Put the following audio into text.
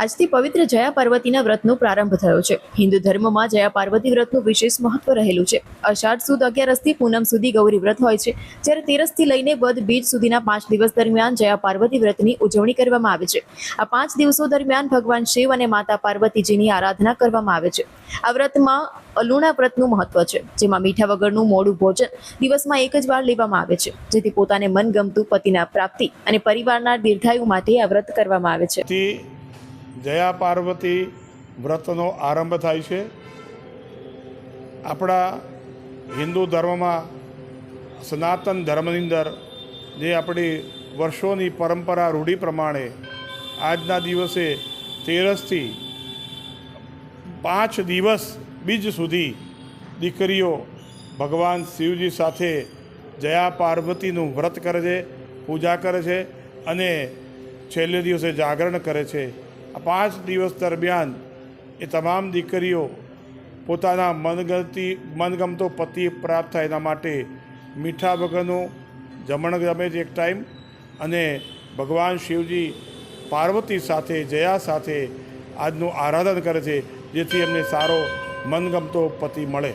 આજથી પવિત્ર જયા પાર્વતીના વ્રતનો પ્રારંભ થયો છે. હિન્દુ ધર્મમાં જયા પાર્વતી વ્રતનું વિશેષ મહત્વ રહેલું છે. અષાઢ સુદ 11થી પૂનમ સુધી ગૌરી વ્રત હોય છે, જ્યારે 13થી લઈને વદ બીજ સુધીના 5 દિવસ દરમિયાન જયા પાર્વતી વ્રતની ઉજવણી કરવામાં આવે છે. આ 5 દિવસો દરમિયાન ભગવાન શિવ અને માતા પાર્વતીજીની આરાધના કરવામાં આવે છે. આ વ્રતમાં અલુણા વ્રતનું મહત્વ છે, જેમાં મીઠા વગરનું મોડું ભોજન દિવસમાં એક જ વાર લેવામાં આવે છે, જેથી પોતાને મનગમતું પતિના પ્રાપ્તિ અને પરિવારના દીર્ઘાયુ માટે આ વ્રત કરવામાં આવે છે. જયા પાર્વતી વ્રતનો આરંભ થાય છે. આપણા હિન્દુ ધર્મમાં સનાતન ધર્મની અંદર જે આપણી વર્ષોની પરંપરા રૂઢિ પ્રમાણે આજના દિવસે 13થી 5 દિવસ બીજ સુધી દીકરીઓ ભગવાન શિવજી સાથે જયા પાર્વતીનું વ્રત કરે છે, પૂજા કરે છે અને છેલ્લે દિવસે જાગરણ કરે છે. આ 5 દિવસ દરમિયાન એ તમામ દીકરીઓ પોતાના મનગમતો પતિ પ્રાપ્ત થાય એના માટે મીઠા વગરનું જમણ જમે છે એક ટાઈમ, અને ભગવાન શિવજી પાર્વતી સાથે જયા સાથે આજનું આરાધન કરે છે, જેથી એમને સારો મનગમતો પતિ મળે.